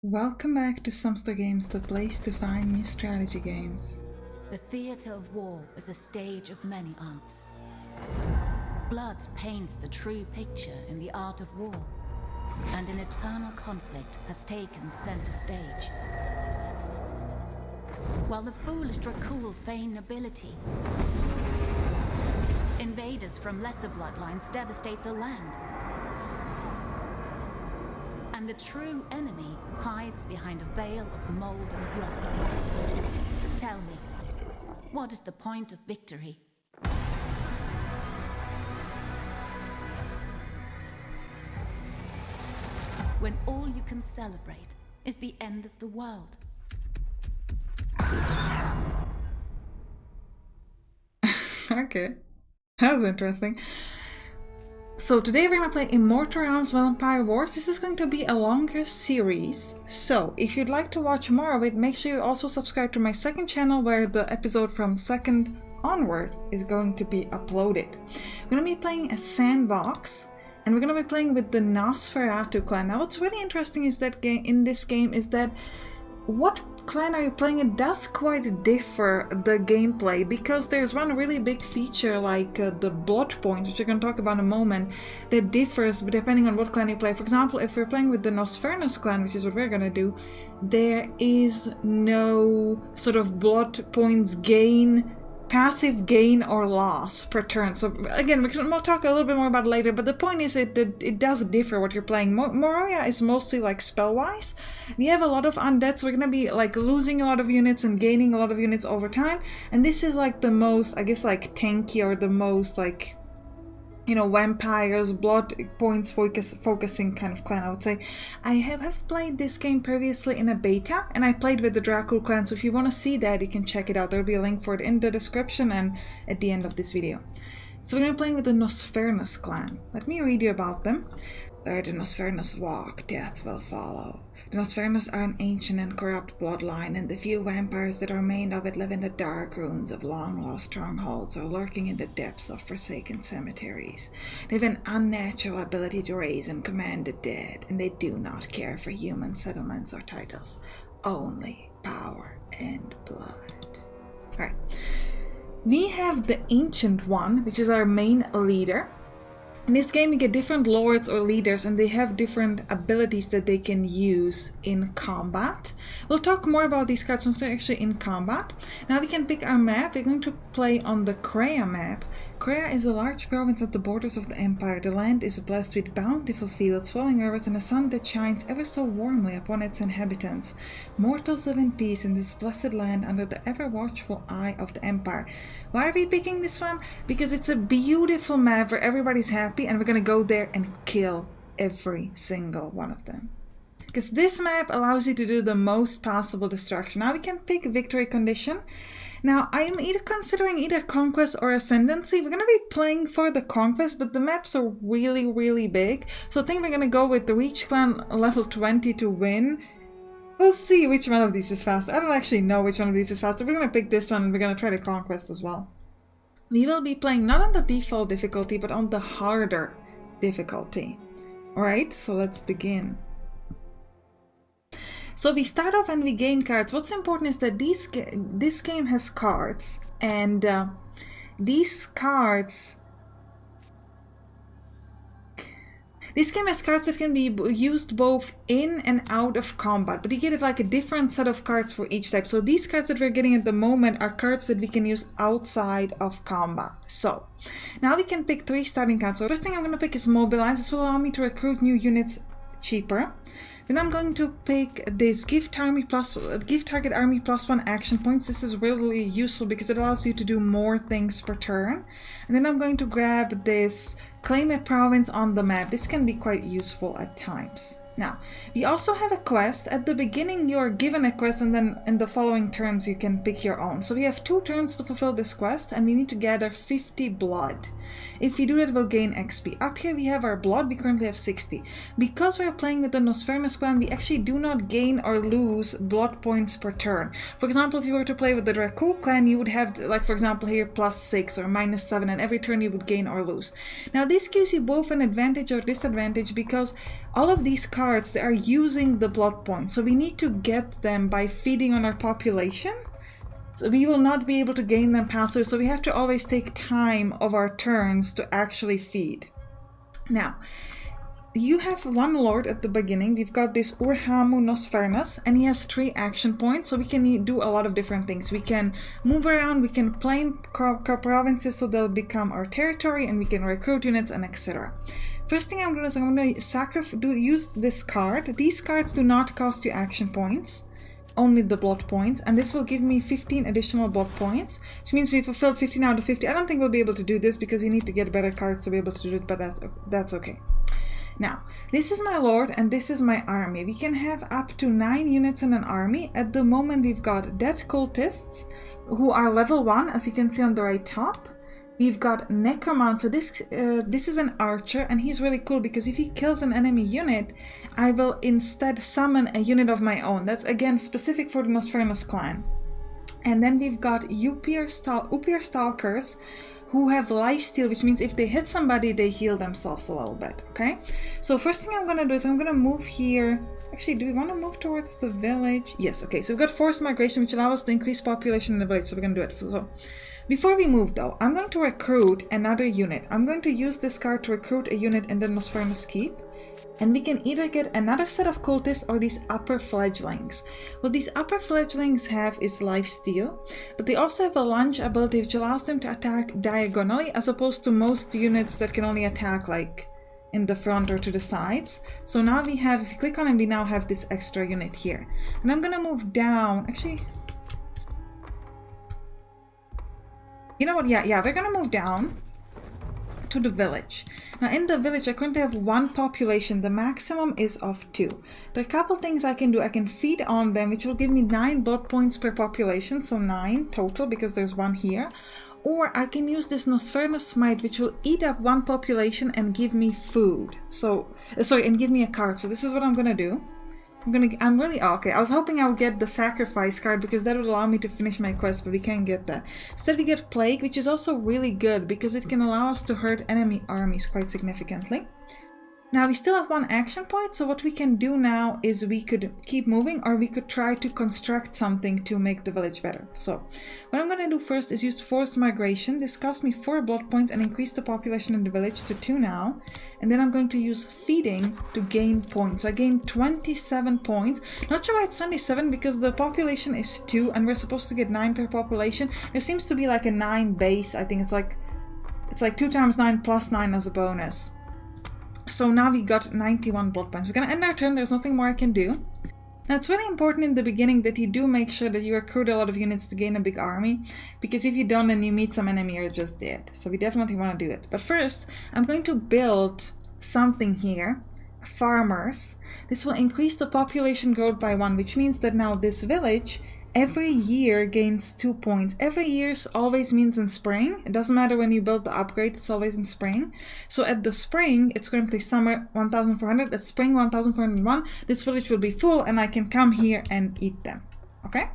Welcome back to Sampstra Games, the place to find new strategy games. The theatre of war is a stage of many arts. Blood paints the true picture in the art of war, and an eternal conflict has taken center stage. While the foolish Dracul feign nobility, invaders from lesser bloodlines devastate the land. And the true enemy hides behind a veil of mold and blood. Tell me, what is the point of victory? When all you can celebrate is the end of the world. Okay, that was interesting. So today we're going to play Immortal Realms Vampire Wars. This is going to be a longer series, so if you'd like to watch more of it, make sure you also subscribe to my second channel where the episode from second onward is going to be uploaded. We're going to be playing a sandbox, and we're going to be playing with the Nosfernus clan. Now what's really interesting is that in this game is that what clan are you playing, it does quite differ the gameplay, because there's one really big feature like the blood points, which we're going to talk about in a moment, that differs depending on what clan you play. For example, if we're playing with the Nosfernus clan, which is what we're going to do, there is no sort of blood points gain, passive gain or loss per turn. So again, we'll talk a little bit more about it later, but the point is that it does differ what you're playing. Moria is mostly like spell-wise. We have a lot of undead, so we're gonna be like losing a lot of units and gaining a lot of units over time. And this is like the most, I guess, like tanky, or the most like, you know, vampires, blood points focusing kind of clan, I would say. I have played this game previously in a beta, and I played with the Dracul clan, so if you want to see that, you can check it out. There'll be a link for it in the description and at the end of this video. So we're going to be playing with the Nosfernus clan. Let me read you about them. Where the Nosfernus walk, death will follow. The Nosfernus are an ancient and corrupt bloodline, and the few vampires that remain of it live in the dark ruins of long-lost strongholds or lurking in the depths of forsaken cemeteries. They have an unnatural ability to raise and command the dead, and they do not care for human settlements or titles. Only power and blood. Alright. We have the Ancient One, which is our main leader. In this game you get different lords or leaders, and they have different abilities that they can use in combat. We'll talk more about these cards once they're actually in combat. Now we can pick our map. We're going to play on the Krea map. Krea is a large province at the borders of the Empire. The land is blessed with bountiful fields, flowing rivers, and a sun that shines ever so warmly upon its inhabitants. Mortals live in peace in this blessed land under the ever-watchful eye of the Empire. Why are we picking this one? Because it's a beautiful map where everybody's happy, and we're gonna go there and kill every single one of them. Because this map allows you to do the most possible destruction. Now we can pick victory condition. Now I am considering either Conquest or Ascendancy. We're going to be playing for the Conquest, but the maps are really big. So I think we're going to go with the Reach Clan level 20 to win. We'll see which one of these is faster. I don't actually know which one of these is faster. We're going to pick this one, and we're going to try the Conquest as well. We will be playing not on the default difficulty, but on the harder difficulty. Alright, so let's begin. So we start off and we gain cards. What's important is that this game has cards, and these cards... This game has cards that can be used both in and out of combat, but you get like a different set of cards for each type. So these cards that we're getting at the moment are cards that we can use outside of combat. So now we can pick 3 starting cards. So the first thing I'm going to pick is Mobilize. This will allow me to recruit new units cheaper. Then I'm going to pick this give target army plus 1 action points. This is really useful because it allows you to do more things per turn. And then I'm going to grab this claim a province on the map. This can be quite useful at times. Now, we also have a quest. At the beginning you're given a quest, and then in the following turns you can pick your own. So we have 2 turns to fulfill this quest, and we need to gather 50 blood. If we do that, we'll gain XP. Up here we have our blood. We currently have 60. Because we're playing with the Nosfernus clan, we actually do not gain or lose blood points per turn. For example, if you were to play with the Dracul clan, you would have, like for example here, +6 or -7, and every turn you would gain or lose. Now this gives you both an advantage or disadvantage, because all of these cards, they are using the blood points. So we need to get them by feeding on our population. So we will not be able to gain them passively. So we have to always take time of our turns to actually feed. Now, you have one lord at the beginning. We've got this Urhamu Nosfernus, and he has 3 action points, so we can do a lot of different things. We can move around, we can claim provinces so they'll become our territory, and we can recruit units and etc. First thing I'm going to do is I'm going to use this card. These cards do not cost you action points, only the blood points, and this will give me 15 additional blood points, which means we fulfilled 15 out of 50. I don't think we'll be able to do this because you need to get better cards to be able to do it, but that's okay. Now, this is my lord and this is my army. We can have up to 9 units in an army. At the moment we've got dead cultists who are level 1, as you can see on the right top. We've got necromancer. This is an archer, and he's really cool because if he kills an enemy unit, I will instead summon a unit of my own. That's again specific for the Nosfernus clan. And then we've got Upir Stalkers, who have lifesteal, which means if they hit somebody, they heal themselves a little bit, okay? So first thing I'm gonna do is I'm gonna move here. Actually, do we want to move towards the village? Yes, okay, so we've got forced migration, which allows us to increase population in the village, so we're gonna do it. So before we move though, I'm going to recruit another unit. I'm going to use this card to recruit a unit in the Nosfernus Keep. And we can either get another set of cultists or these upper fledglings. What these upper fledglings have is lifesteal, but they also have a lunge ability which allows them to attack diagonally as opposed to most units that can only attack like in the front or to the sides. So now we have, if you click on it, we now have this extra unit here. And I'm gonna move down, actually, you know what, yeah, we're gonna move down to the village. Now in the village I currently have 1 population, the maximum is of 2. There are a couple things I can do. I can feed on them, which will give me 9 blood points per population, so 9 total because there's 1 here. Or I can use this Nosfernus Smite, which will eat up 1 population and give me food. So, and give me a card. So this is what I'm gonna do. I'm really, okay, I was hoping I would get the sacrifice card because that would allow me to finish my quest, but we can't get that. Instead we get plague, which is also really good because it can allow us to hurt enemy armies quite significantly. Now we still have 1 action point, so what we can do now is we could keep moving or we could try to construct something to make the village better. So what I'm going to do first is use forced migration. This cost me 4 blood points and increase the population in the village to 2 now. And then I'm going to use feeding to gain points. So I gained 27 points. Not sure why it's 27 because the population is 2 and we're supposed to get 9 per population. There seems to be like a 9 base. I think it's like 2 times 9 plus 9 as a bonus. So now we got 91 blood points. We're gonna end our turn, there's nothing more I can do. Now it's really important in the beginning that you do make sure that you recruit a lot of units to gain a big army, because if you don't and you meet some enemy, you're just dead. So we definitely want to do it. But first, I'm going to build something here. Farmers. This will increase the population growth by 1, which means that now this village every year gains 2 points. Every year always means in spring. It doesn't matter when you build the upgrade, it's always in spring. So at the spring, it's currently summer 1400. At spring 1401, this village will be full and I can come here and eat them. Okay?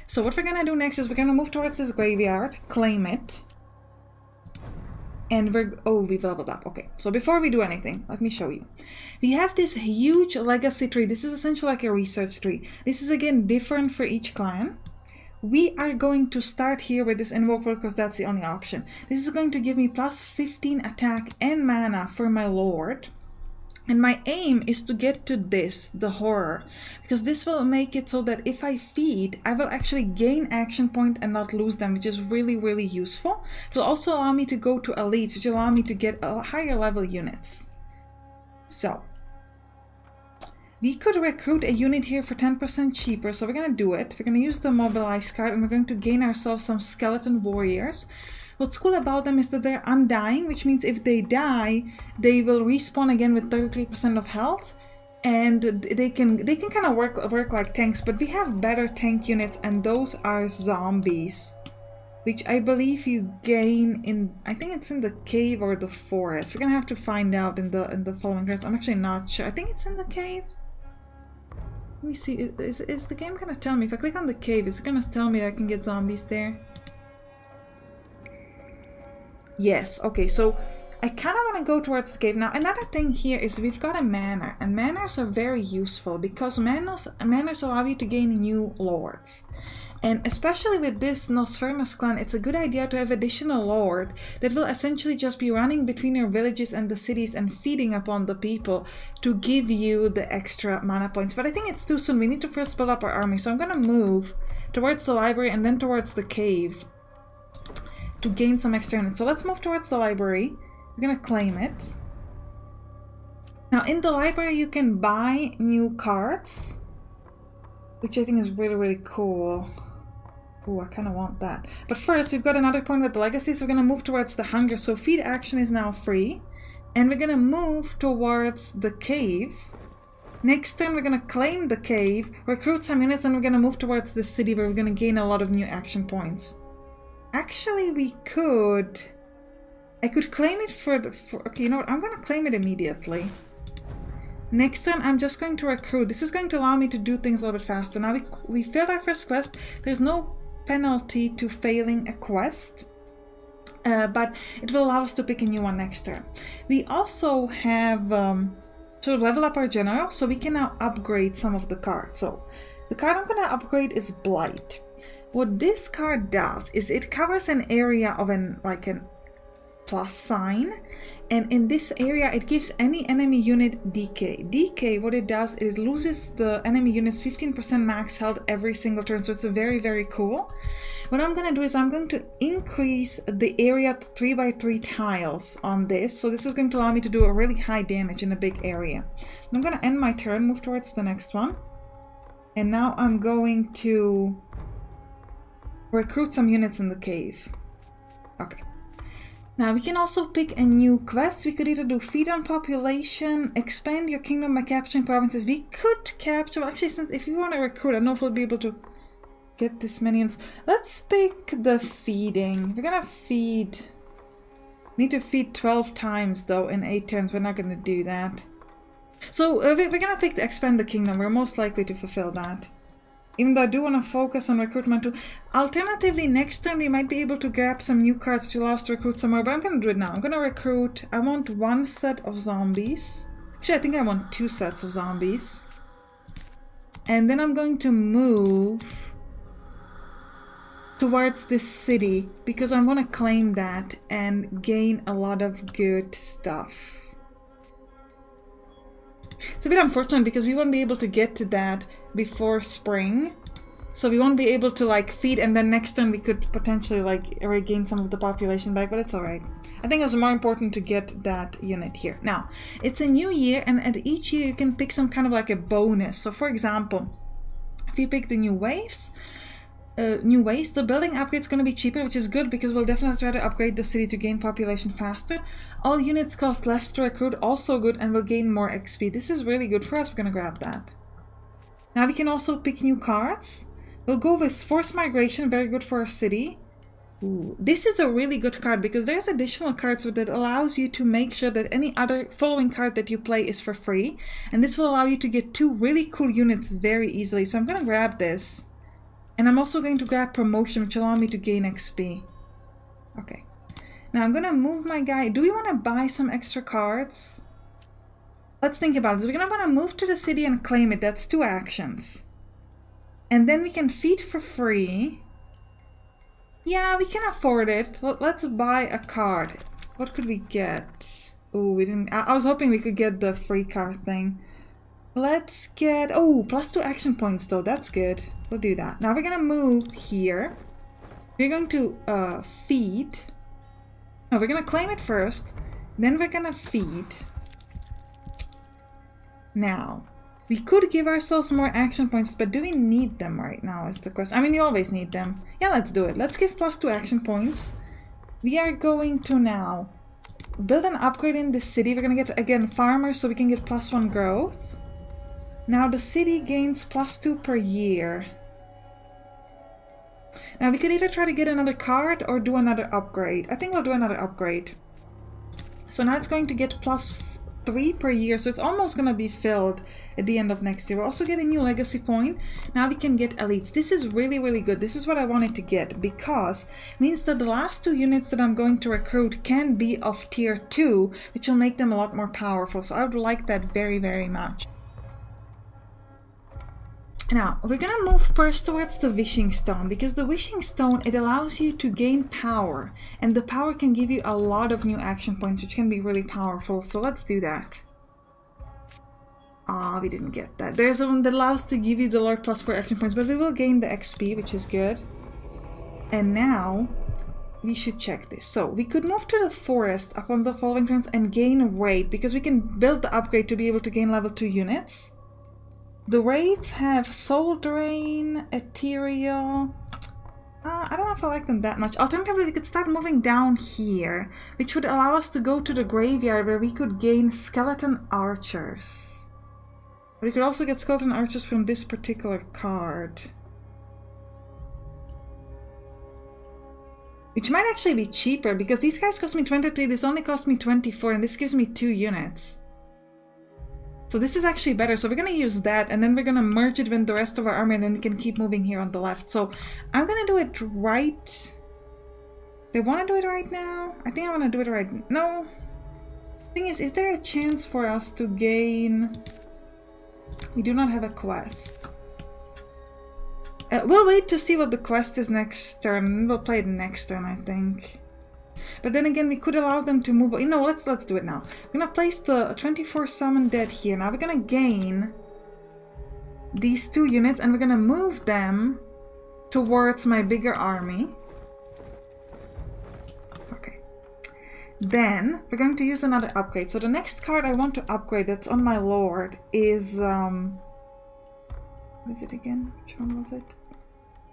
So what we're gonna do next is we're gonna move towards this graveyard, claim it. And we've leveled up. Okay, so before we do anything, let me show you. We have this huge legacy tree. This is essentially like a research tree. This is again different for each clan. We are going to start here with this invoker because that's the only option. This is going to give me plus 15 attack and mana for my lord. And my aim is to get to this, the horror, because this will make it so that if I feed, I will actually gain action point and not lose them, which is really, really useful. It will also allow me to go to elites, which will allow me to get higher level units. So, we could recruit a unit here for 10% cheaper, so we're going to do it. We're going to use the mobilize card and we're going to gain ourselves some skeleton warriors. What's cool about them is that they're undying, which means if they die, they will respawn again with 33% of health, and they can kind of work like tanks. But we have better tank units, and those are zombies, which I believe you gain in, I think it's in the cave or the forest. We're gonna have to find out in the following turns. I'm actually not sure. I think it's in the cave. Let me see. Is the game gonna tell me if I click on the cave? Is it gonna tell me that I can get zombies there? Yes, okay, so I kind of want to go towards the cave. Now, another thing here is we've got a manor, and manors are very useful because manors allow you to gain new lords. And especially with this Nosfernus clan, it's a good idea to have additional lord that will essentially just be running between your villages and the cities and feeding upon the people to give you the extra mana points. But I think it's too soon. We need to first build up our army. So I'm going to move towards the library and then towards the cave to gain some extra units. So let's move towards the library. We're going to claim it. Now in the library you can buy new cards, which I think is really, really cool. Ooh, I kind of want that. But first, we've got another point with the legacy, so we're going to move towards the hunger. So feed action is now free. And we're going to move towards the cave. Next turn, we're going to claim the cave, recruit some units, and we're going to move towards the city where we're going to gain a lot of new action points. Actually, we could... I could claim it for okay, you know what? I'm going to claim it immediately. Next turn, I'm just going to recruit. This is going to allow me to do things a little bit faster. Now, we failed our first quest. There's no penalty to failing a quest, but it will allow us to pick a new one next turn. We also have sort of level up our general, so we can now upgrade some of the cards. So the card I'm going to upgrade is Blight. What this card does is it covers an area of an plus sign, and in this area it gives any enemy unit decay. Decay, what it does, it loses the enemy unit's 15% max health every single turn, so it's a very, very cool. What I'm going to do is I'm going to increase the area to 3x3 tiles on this, so this is going to allow me to do a really high damage in a big area. I'm going to end my turn, move towards the next one, and now I'm going to recruit some units in the cave. Okay. Now we can also pick a new quest. We could either do feed on population, expand your kingdom by capturing provinces. We could capture, actually, since if you want to recruit, I don't know if we'll be able to get this many. Let's pick the feeding. We're gonna feed, need to feed 12 times though in 8 turns. We're not gonna do that. So we're gonna pick the expand the kingdom. We're most likely to fulfill that. Even though I do want to focus on recruitment too. Alternatively, next turn we might be able to grab some new cards to allow us to recruit some more, but I'm going to do it now. I'm going to recruit, I want 1 set of zombies. Actually, I think I want 2 sets of zombies. And then I'm going to move towards this city, because I want to claim that and gain a lot of good stuff. It's a bit unfortunate because we won't be able to get to that before spring. So we won't be able to like feed, and then next turn we could potentially like regain some of the population back, but it's alright. I think it was more important to get that unit here. Now, it's a new year, and at each year you can pick some kind of like a bonus. So for example, if you pick the new waves, the building upgrade is going to be cheaper, which is good because we'll definitely try to upgrade the city to gain population faster. All units cost less to recruit, also good, and will gain more XP. This is really good for us. We're going to grab that. Now we can also pick new cards. We'll go with Forced Migration, very good for our city. Ooh, this is a really good card because there's additional cards that allows you to make sure that any other following card that you play is for free. And this will allow you to get 2 really cool units very easily. So I'm going to grab this. And I'm also going to grab Promotion, which will allow me to gain XP. Okay. Now I'm going to move my guy. Do we want to buy some extra cards? Let's think about this. We're going to want to move to the city and claim it. That's 2 actions. And then we can feed for free. Yeah, we can afford it. Let's buy a card. What could we get? Oh, we didn't. I was hoping we could get the free card thing. Let's get... Oh, +2 action points though. That's good. We'll do that. Now we're going to move here. We're going to feed. No, we're going to claim it first. Then we're going to feed. Now, we could give ourselves more action points, but do we need them right now is the question. I mean, you always need them. Yeah, let's do it. Let's give +2 action points. We are going to now build an upgrade in the city. We're going to get, again, farmers, so we can get +1 growth. Now the city gains +2 per year. Now we could either try to get another card or do another upgrade. I think we'll do another upgrade. So now it's going to get +3 3 per year, so it's almost gonna be filled at the end of next year. We'll also get a new legacy point. Now we can get elites. This is really, really good. This is what I wanted to get, because it means that the last 2 units that I'm going to recruit can be of tier 2, which will make them a lot more powerful. So I would like that very, very much. Now, we're gonna move first towards the Wishing Stone, because the Wishing Stone, it allows you to gain power, and the power can give you a lot of new action points, which can be really powerful, so let's do that. Ah, we didn't get that. There's one that allows to give you the Lord plus 4 action points, but we will gain the XP, which is good. And now, we should check this. So, we could move to the forest upon the following turns and gain raid, because we can build the upgrade to be able to gain level 2 units. The raids have Soul Drain, Ethereal. I don't know if I like them that much. Alternatively, we could start moving down here, which would allow us to go to the graveyard where we could gain Skeleton Archers. We could also get Skeleton Archers from this particular card, which might actually be cheaper, because these guys cost me 23, this only cost me 24, and this gives me 2 units. So this is actually better, so we're gonna use that, and then we're gonna merge it with the rest of our army, and then we can keep moving here on the left. So I'm gonna do it right... Do I want to do it right now? I think I want to do it right... No. Thing is there a chance for us to gain... We do not have a quest. We'll wait to see what the quest is next turn, and we'll play it next turn, I think. But then again, we could allow them to move... No, let's do it now. We're gonna place the 24 summon dead here. Now we're gonna gain these 2 units, and we're gonna move them towards my bigger army. Okay. Then we're going to use another upgrade. So the next card I want to upgrade that's on my lord is... What is it again? Which one was it?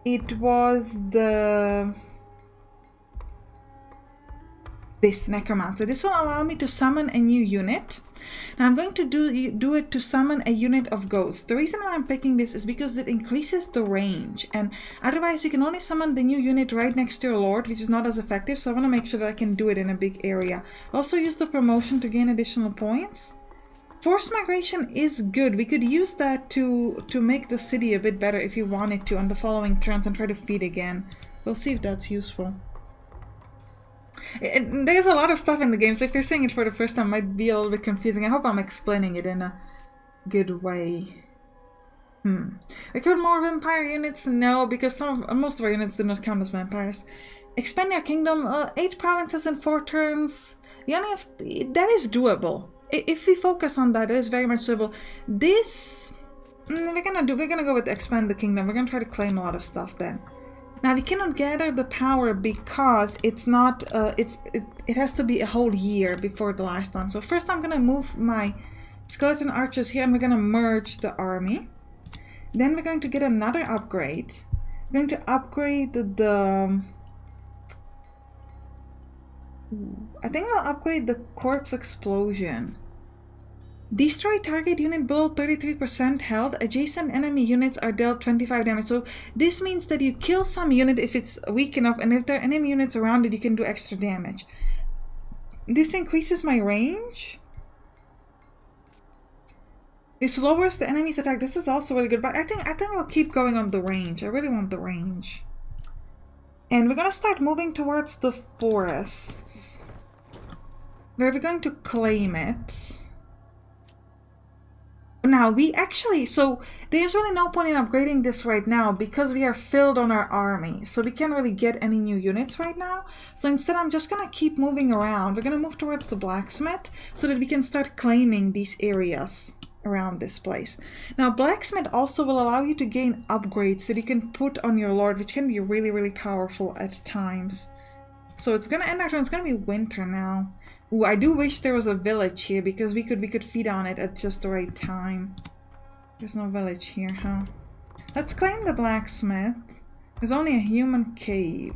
It was the... This Necromancer. This will allow me to summon a new unit. Now I'm going to do it to summon a unit of ghosts. The reason why I'm picking this is because it increases the range, and otherwise you can only summon the new unit right next to your lord, which is not as effective, so I want to make sure that I can do it in a big area. Also use the promotion to gain additional points. Forced migration is good. We could use that to make the city a bit better if you wanted to on the following turns and try to feed again. We'll see if that's useful. There's a lot of stuff in the game, so if you're seeing it for the first time, it might be a little bit confusing. I hope I'm explaining it in a good way. Recruit more vampire units? No, because most of our units do not count as vampires. Expand your kingdom, 8 provinces in 4 turns. You only have... That is doable. If we focus on that, that is very much doable. This... We're gonna go with expand the kingdom. We're gonna try to claim a lot of stuff then. Now we cannot gather the power because it's not, it has to be a whole year before the last time. So first I'm gonna move my skeleton archers here, and we're gonna merge the army. Then we're going to get another upgrade. We're going to upgrade the I think we'll upgrade the corpse explosion. Destroy target unit below 33% health. Adjacent enemy units are dealt 25 damage. So this means that you kill some unit if it's weak enough, and if there are enemy units around it, you can do extra damage. This increases my range. This lowers the enemy's attack. This is also really good, but I think we'll keep going on the range. I really want the range. And we're gonna start moving towards the forests, where we're going to claim it. Now, we actually, so there's really no point in upgrading this right now because we are filled on our army. So we can't really get any new units right now. So instead, I'm just going to keep moving around. We're going to move towards the blacksmith so that we can start claiming these areas around this place. Now, blacksmith also will allow you to gain upgrades that you can put on your lord, which can be really, really powerful at times. So it's going to end our turn. It's going to be winter now. Ooh, I do wish there was a village here because we could feed on it at just the right time. There's no village here, huh? Let's claim the blacksmith. There's only a human cave.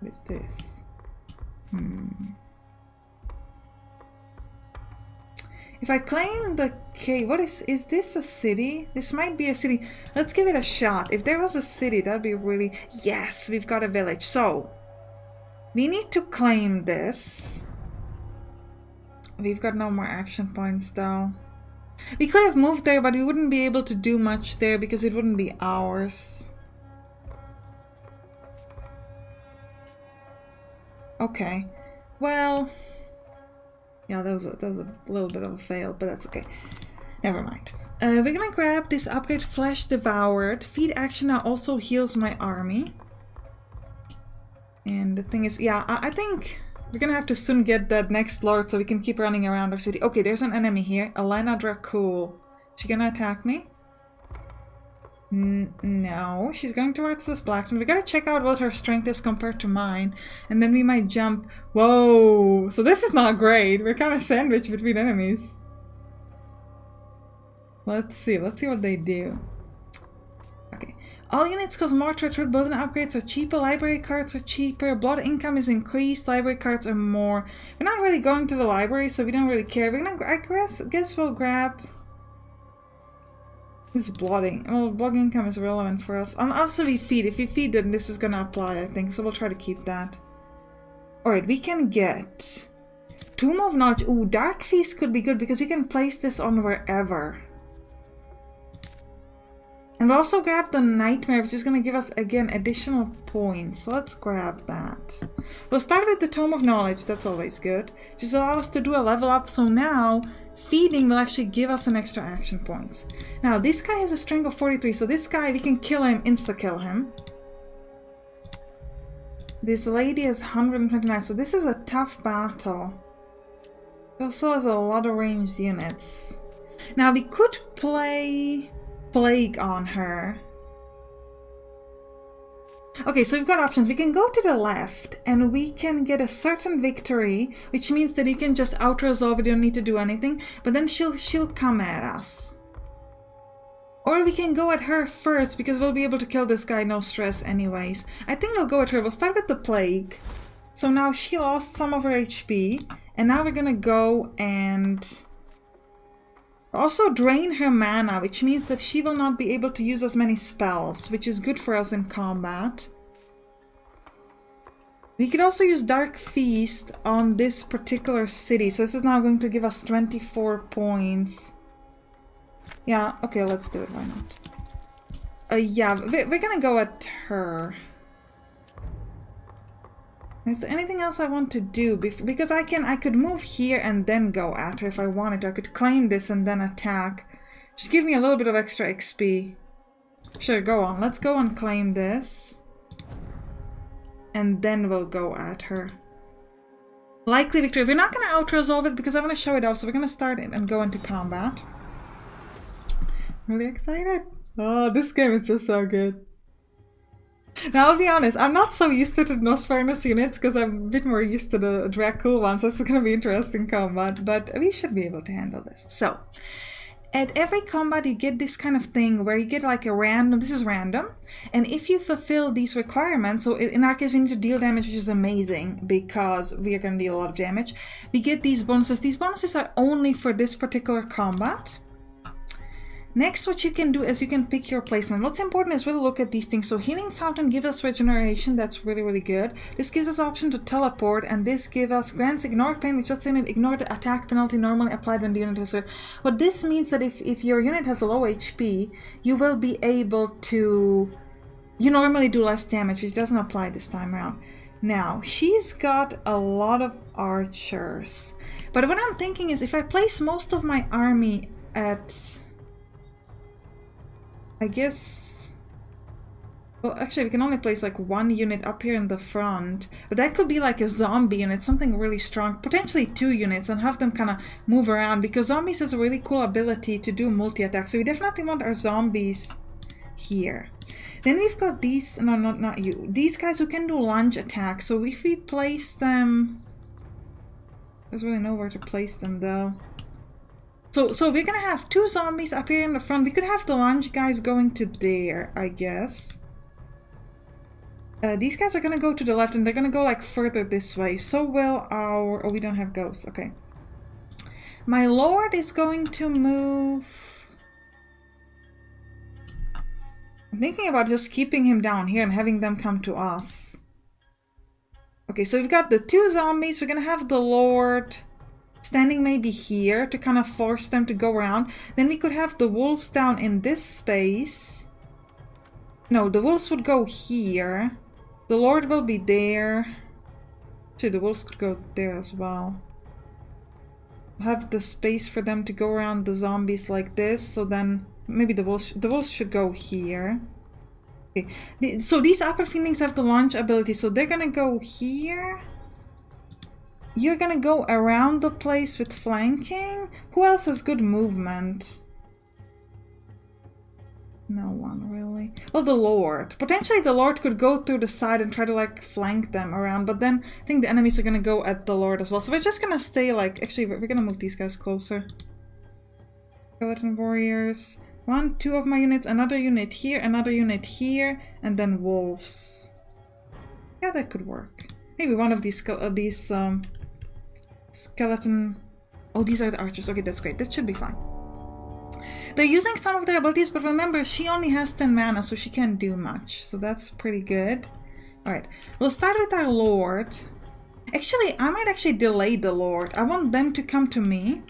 What is this? If I claim the cave, what is this a city? This might be a city. Let's give it a shot. If there was a city, that'd be really... Yes, we've got a village. So, we need to claim this. We've got no more action points though. We could have moved there, but we wouldn't be able to do much there because it wouldn't be ours. Okay. Well... yeah, that was a little bit of a fail, but that's okay. Never mind. We're gonna grab this upgrade, Flesh Devoured. Feed action now also heals my army. And the thing is, yeah, I think we're gonna have to soon get that next lord so we can keep running around our city. Okay, there's an enemy here. Elena Dracul. She gonna attack me? No, she's going towards this blacksmith. We gotta check out what her strength is compared to mine. And then we might jump. Whoa! So this is not great. We're kind of sandwiched between enemies. Let's see what they do. Okay. All units cost more to recruit. Building upgrades are cheaper. Library cards are cheaper. Blood income is increased. Library cards are more. We're not really going to the library, so we don't really care. We're gonna, I guess we'll grab... this blooding. Well, blood income is relevant for us. And also we feed. If we feed, then this is gonna apply, I think. So we'll try to keep that. Alright, we can get... Tomb of Knowledge. Ooh, Dark Feast could be good because you can place this on wherever. And we'll also grab the Nightmare, which is going to give us, again, additional points. So let's grab that. We'll start with the Tome of Knowledge. That's always good. Just allow us to do a level up. So now, feeding will actually give us an extra action points. Now, this guy has a strength of 43. So this guy, we can kill him, insta-kill him. This lady has 129. So this is a tough battle. It also has a lot of ranged units. Now, we could play... Plague on her. Okay, so we've got options. We can go to the left and we can get a certain victory, which means that you can just out-resolve it, you don't need to do anything, but then she'll come at us. Or we can go at her first because we'll be able to kill this guy, no stress anyways. I think we'll go at her. We'll start with the plague. So now she lost some of her HP, and now we're gonna go and also drain her mana, which means that she will not be able to use as many spells, which is good for us in combat. We could also use Dark Feast on this particular city, so this is now going to give us 24 points. Yeah, okay, let's do it, why not? Yeah, we're gonna go at her. Is there anything else I want to do? Because I could move here and then go at her if I wanted to. I could claim this and then attack. Just give me a little bit of extra XP. Sure, go on. Let's go and claim this. And then we'll go at her. Likely victory. We're not going to out-resolve it because I want to show it off. So we're going to start it and go into combat. Really excited. Oh, this game is just so good. Now, I'll be honest, I'm not so used to the Nosfernus units because I'm a bit more used to the Dracul ones, so it's going to be interesting combat, but we should be able to handle this. So, at every combat you get this kind of thing where you get like a random, this is random, and if you fulfill these requirements, so in our case we need to deal damage, which is amazing because we are going to deal a lot of damage, we get these bonuses. These bonuses are only for this particular combat. Next, what you can do is you can pick your placement. What's important is really look at these things. So Healing Fountain gives us regeneration. That's really, really good. This gives us option to teleport, and this gives us grants ignore pain, which just ignore the attack penalty normally applied when the unit has hurt. What this means that if your unit has a low HP, you will be able to... You normally do less damage, which doesn't apply this time around. Now, she's got a lot of archers. But what I'm thinking is if I place most of my army at... I guess... Well, actually, we can only place like one unit up here in the front. But that could be like a zombie unit, something really strong. Potentially 2 units and have them kind of move around. Because zombies has a really cool ability to do multi-attack. So we definitely want our zombies here. Then we've got these... No, not you. These guys who can do lunge attacks. So if we place them... There's really nowhere to place them though. So we're gonna have 2 zombies up here in the front. We could have the lunge guys going to there, I guess. These guys are gonna go to the left and they're gonna go like further this way. So will our... Oh, we don't have ghosts. Okay. My lord is going to move... I'm thinking about just keeping him down here and having them come to us. Okay, so we've got the 2 zombies. We're gonna have the lord... standing maybe here to kind of force them to go around. Then we could have the wolves down in this space. No, the wolves would go here. The Lord will be there. So the wolves could go there as well. Have the space for them to go around the zombies like this. So then maybe the wolves should go here. Okay. So these upper fiendlings have the launch ability. So they're gonna go here. You're gonna go around the place with flanking? Who else has good movement? No one, really. Well, the Lord. Potentially the Lord could go through the side and try to, like, flank them around. But then I think the enemies are gonna go at the Lord as well. So we're just gonna stay, like... Actually, we're gonna move these guys closer. Skeleton warriors. 1, 2 of my units. Another unit here. Another unit here. And then wolves. Yeah, that could work. Maybe one of these skeleton... Oh, these are the archers. Okay, that's great. That should be fine. They're using some of their abilities, but remember, she only has 10 mana, so she can't do much. So that's pretty good. Alright, we'll start with our Lord. Actually, I might actually delay the Lord. I want them to come to me.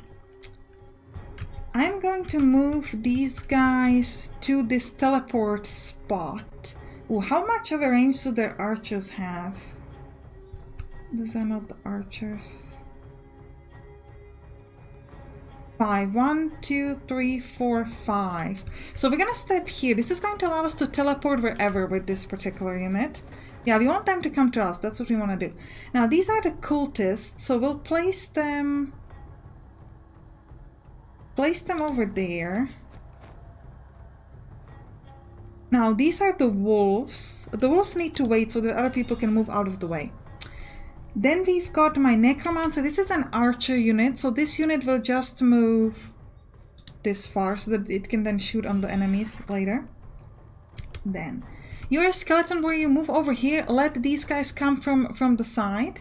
I'm going to move these guys to this teleport spot. Ooh, how much of a range do their archers have? These are not the archers. 5. 1, 2, 3, 4, 5. So we're gonna step here. This is going to allow us to teleport wherever with this particular unit. Yeah, we want them to come to us. That's what we want to do. Now, these are the cultists, so we'll place them over there. Now, these are the wolves. The wolves need to wait so that other people can move out of the way. Then we've got my necromancer. This is an archer unit, so this unit will just move this far so that it can then shoot on the enemies later. Then you're a skeleton warrior. Move over here. Let these guys come from the side.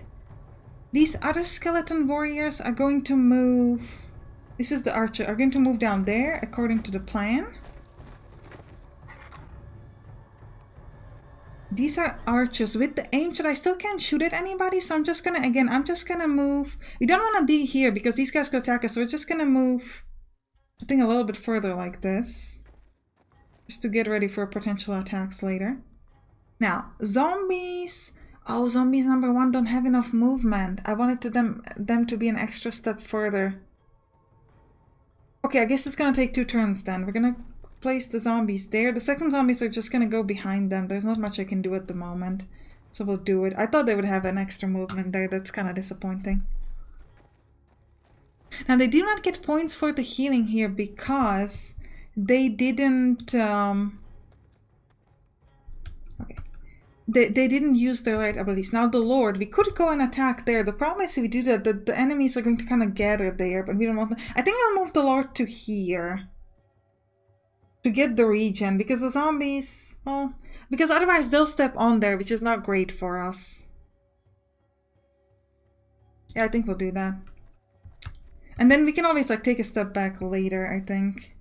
These other skeleton warriors are going to move. This is the archer. Are going to move down there according to the plan. These are archers with the aim shot. I still can't shoot at anybody, so I'm just gonna move. We don't want to be here because these guys could attack us, so we're just gonna move, I think, a little bit further like this. Just to get ready for potential attacks later. Now, zombies. Oh, zombies number 1 don't have enough movement. I wanted them to be an extra step further. Okay, I guess it's gonna take 2 turns then. We're gonna place the zombies there. The second zombies are just gonna go behind them. There's not much I can do at the moment, so we'll do it. I thought they would have an extra movement there. That's kind of disappointing. Now, they do not get points for the healing here because they didn't okay, they didn't use their right abilities. Now, the Lord, we could go and attack there. The problem is if we do that, the enemies are going to kind of gather there, but we don't want them. I think we'll move the Lord to here to get the regen, because the zombies, well, because otherwise they'll step on there, which is not great for us. Yeah, I think we'll do that. And then we can always, like, take a step back later, I think.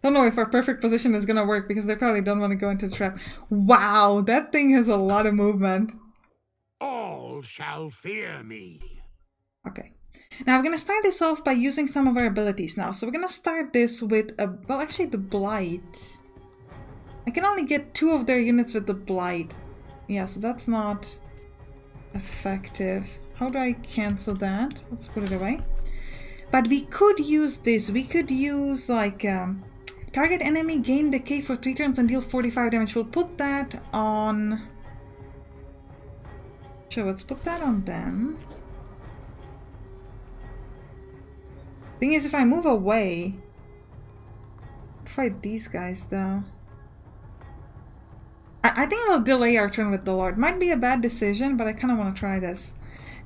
Don't know if our perfect position is gonna work, because they probably don't want to go into the trap. Wow, that thing has a lot of movement. All shall fear me. Okay. Now we're gonna start this off by using some of our abilities now. So we're gonna start this with well, actually the Blight. I can only get 2 of their units with the Blight. Yeah, so that's not effective. How do I cancel that? Let's put it away. But we could use this. We could use, like, target enemy gain decay for 3 turns and deal 45 damage. We'll put that on... Sure, let's put that on them. Thing is, if I move away, fight these guys though. I think we'll delay our turn with the Lord. Might be a bad decision, but I kind of want to try this.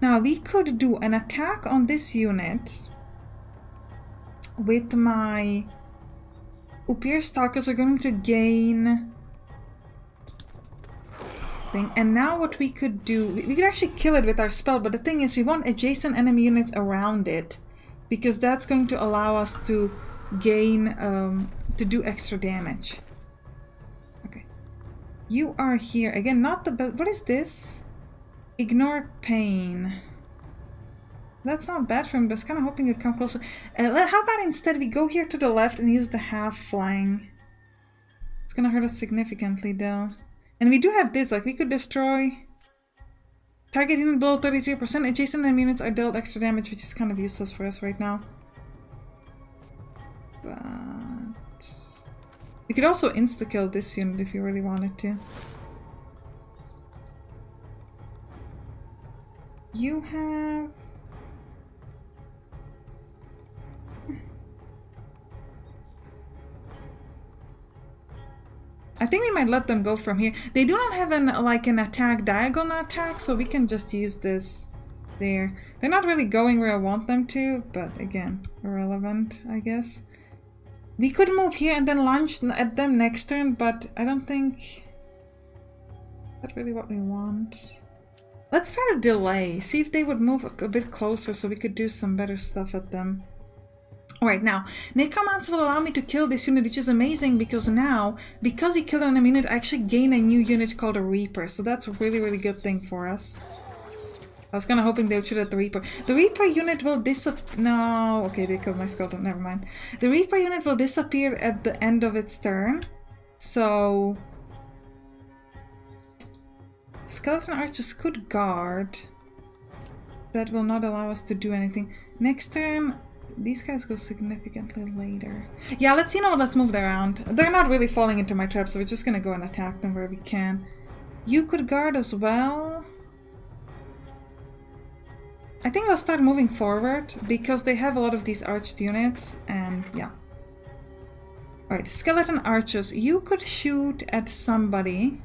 Now, we could do an attack on this unit with my Upier Stalkers are going to gain thing. And now what we could do, we could actually kill it with our spell, but the thing is we want adjacent enemy units around it, because that's going to allow us to gain, to do extra damage. Okay. You are here. Again, not the best. What is this? Ignore pain. That's not bad for him. Just kind of hoping you'd come closer. How about instead we go here to the left and use the half flank? It's gonna hurt us significantly though. And we do have this, like we could destroy target unit below 33%. Adjacent enemy units are dealt extra damage, which is kind of useless for us right now. But we could also insta-kill this unit if you really wanted to. You have... I think we might let them go from here. They do not have an attack diagonal attack, so we can just use this there. They're not really going where I want them to, but again, irrelevant, I guess. We could move here and then launch at them next turn, but I don't think that's really what we want. Let's try to delay, see if they would move a bit closer so we could do some better stuff at them. Alright, now, Necromancer will allow me to kill this unit, which is amazing because now, because he killed an enemy unit, I actually gain a new unit called a Reaper. So that's a really, really good thing for us. I was kind of hoping they would shoot at the Reaper. The Reaper unit will disappear... No, okay, they killed my skeleton, never mind. The Reaper unit will disappear at the end of its turn. So... Skeleton archers could guard. That will not allow us to do anything. Next turn... These guys go significantly later. Yeah, let's, you know what, let's move them around. They're not really falling into my trap, so we're just gonna go and attack them where we can. You could guard as well. I think I'll start moving forward, because they have a lot of these arched units, and yeah. Alright, skeleton archers. You could shoot at somebody.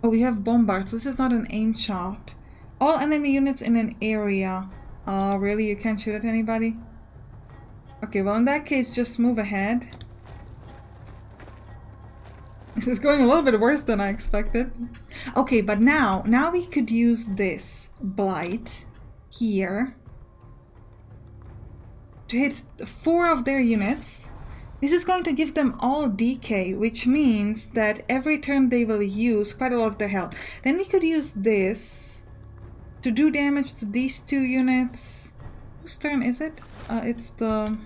Oh, we have bombards. This is not an aim shot. All enemy units in an area. Oh, really? You can't shoot at anybody? Okay, well in that case, just move ahead. This is going a little bit worse than I expected. Okay, but now we could use this Blight here to hit 4 of their units. This is going to give them all decay, which means that every turn they will use quite a lot of their health. Then we could use this to do damage to these 2 units. Whose turn is it? It's the...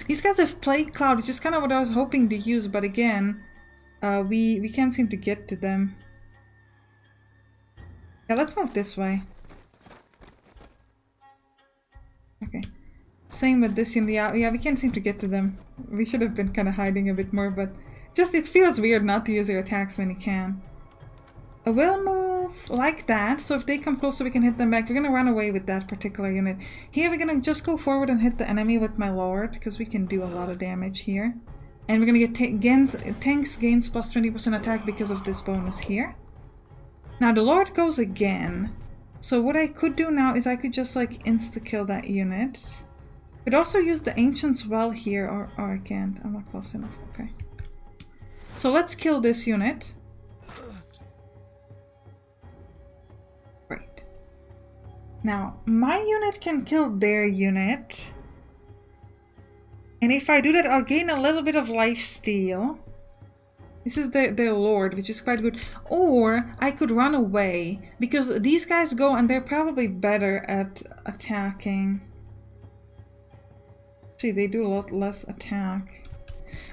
These guys have Plague Cloud, which is kind of what I was hoping to use, but again, we can't seem to get to them. Yeah, let's move this way. Okay. Same with this unit. Yeah, we can't seem to get to them. We should have been kind of hiding a bit more, but just it feels weird not to use their attacks when you can. I will move like that, so if they come closer we can hit them back. We're gonna run away with that particular unit. Here we're gonna just go forward and hit the enemy with my Lord, because we can do a lot of damage here. And we're gonna get tanks gains plus 20% attack because of this bonus here. Now the Lord goes again. So what I could do now is I could just like insta-kill that unit. Could also use the Ancient's Well here, or I can't. I'm not close enough. Okay. So let's kill this unit. Right. Now, my unit can kill their unit. And if I do that, I'll gain a little bit of lifesteal. This is their Lord, which is quite good. Or I could run away, because these guys go and they're probably better at attacking. See, they do a lot less attack.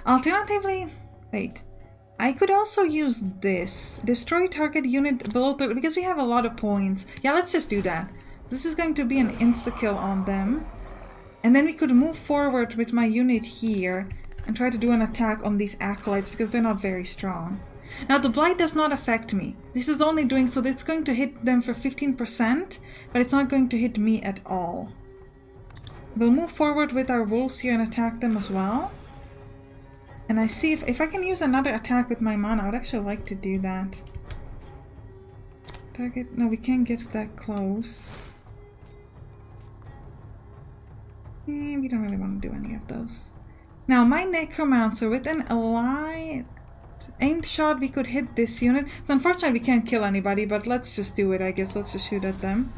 Alternatively, wait. I could also use this. Destroy target unit below 30, because we have a lot of points. Yeah, let's just do that. This is going to be an insta-kill on them. And then we could move forward with my unit here and try to do an attack on these acolytes, because they're not very strong. Now, the Blight does not affect me. This is only doing so that it's going to hit them for 15%, but it's not going to hit me at all. We'll move forward with our wolves here and attack them as well. And I see if I can use another attack with my mana. I would actually like to do that. Target... No, we can't get that close. We don't really want to do any of those. Now, my Necromancer with an allied aimed shot, we could hit this unit. It's unfortunate we can't kill anybody, but let's just do it, I guess. Let's just shoot at them.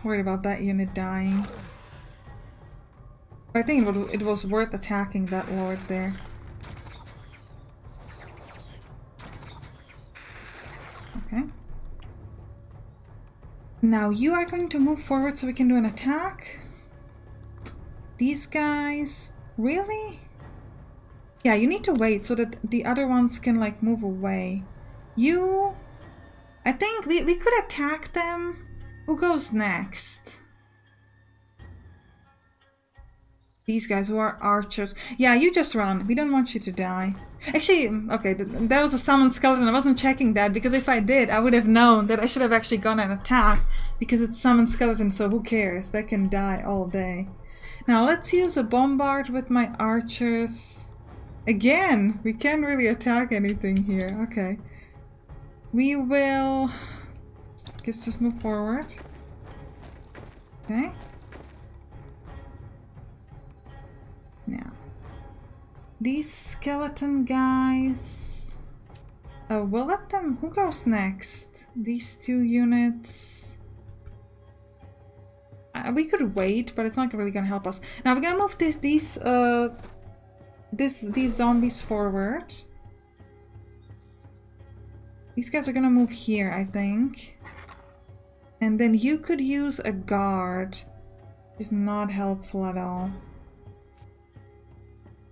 Worried about that unit dying. I think it was worth attacking that Lord there. Okay. Now you are going to move forward so we can do an attack. These guys... Really? Yeah, you need to wait so that the other ones can like move away. You... I think we could attack them. Who goes next? These guys who are archers. Yeah, you just run. We don't want you to die. Actually, okay, that was a summoned skeleton. I wasn't checking that because if I did, I would have known that I should have actually gone and attacked because it's summoned skeleton, so who cares? They can die all day. Now let's use a bombard with my archers. Again, we can't really attack anything here. Okay. We will... just move forward. Okay. Now. These skeleton guys... Oh, we'll let them... Who goes next? These two units... we could wait, but it's not really gonna help us. Now we're gonna move these zombies forward. These guys are gonna move here, I think. And then you could use a guard. It's not helpful at all.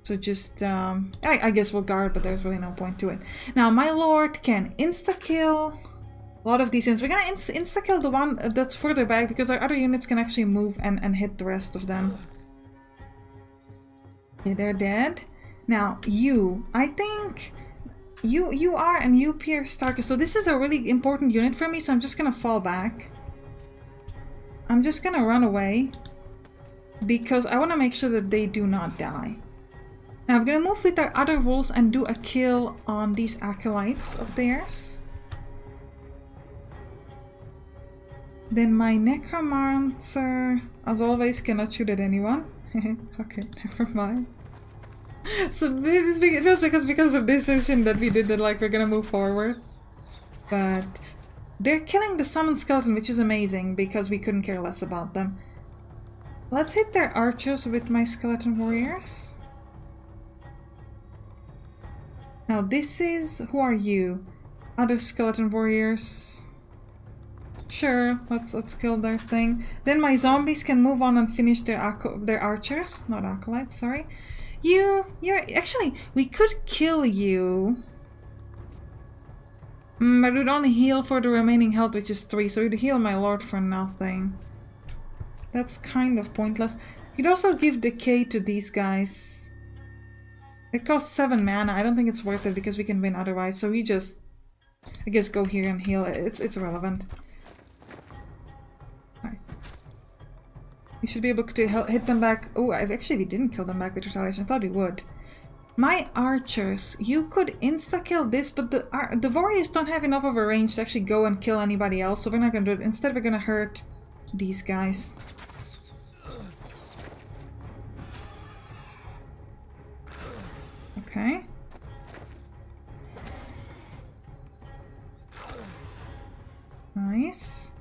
So just, I guess we'll guard, but there's really no point to it. Now, my lord can insta-kill a lot of these units. We're gonna insta-kill the one that's further back because our other units can actually move and hit the rest of them. Okay, they're dead. Now, you. I think... You are and you pierce Starker. So this is a really important unit for me, so I'm just gonna fall back. I'm just gonna run away because I want to make sure that they do not die. Now I'm gonna move with our other wolves and do a kill on these acolytes of theirs. Then my necromancer, as always, cannot shoot at anyone. Okay, never mind. So it was because of this decision that we did that, like, we're gonna move forward. But they're killing the summoned skeleton, which is amazing because we couldn't care less about them. Let's hit their archers with my skeleton warriors. Now this is... Who are you? Other skeleton warriors. Sure, let's kill their thing. Then my zombies can move on and finish their archers. Not acolytes, sorry. You're... Actually, we could kill you. But we'd only heal for the remaining health, which is 3. So we'd heal my lord for nothing. That's kind of pointless. You'd also give decay to these guys. It costs 7 mana. I don't think it's worth it because we can win otherwise. So we just... I guess go here and heal. It's irrelevant. We should be able to hit them back. Oh, actually we didn't kill them back with retaliation. I thought we would. My archers, you could insta-kill this, but the warriors don't have enough of a range to actually go and kill anybody else, so we're not going to do it. Instead, we're going to hurt these guys. Okay. Nice.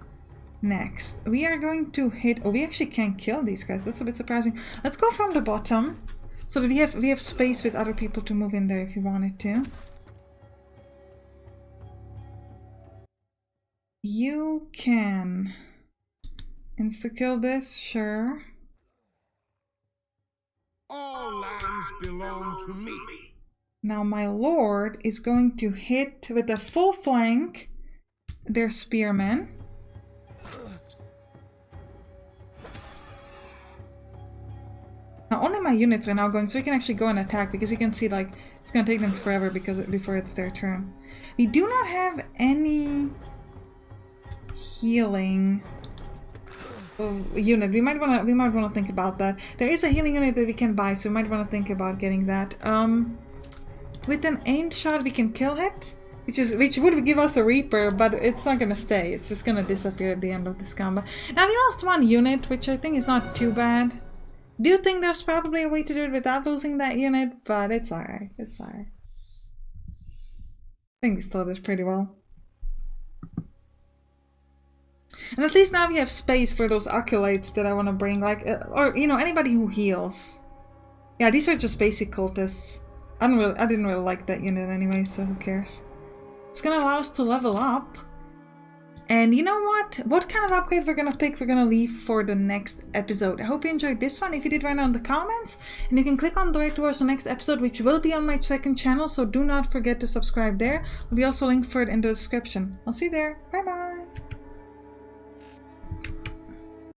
Next, we are going to hit... Oh, we actually can't kill these guys. That's a bit surprising. Let's go from the bottom, so that we have space with other people to move in there if you wanted to. You can insta-kill this, sure. All lands belong to me. Now my lord is going to hit with a full flank their spearmen. Now only my units are now going, so we can actually go and attack, because you can see, like, it's gonna take them forever before it's their turn. We do not have any healing unit. We might wanna think about that. There is a healing unit that we can buy, so we might wanna think about getting that. With an aimed shot we can kill it, which would give us a Reaper, but it's not gonna stay. It's just gonna disappear at the end of this combat. Now we lost one unit, which I think is not too bad. Do think there's probably a way to do it without losing that unit, but it's alright. It's alright. I think we still did pretty well. And at least now we have space for those acolytes that I want to bring, like, or, you know, anybody who heals. Yeah, these are just basic cultists. I didn't really like that unit anyway, so who cares. It's gonna allow us to level up. And you know what? What kind of upgrade we're gonna pick, we're gonna leave for the next episode. I hope you enjoyed this one. If you did, write down in the comments. And you can click on the way towards the next episode, which will be on my second channel. So do not forget to subscribe there. Will be also linked for it in the description. I'll see you there. Bye bye.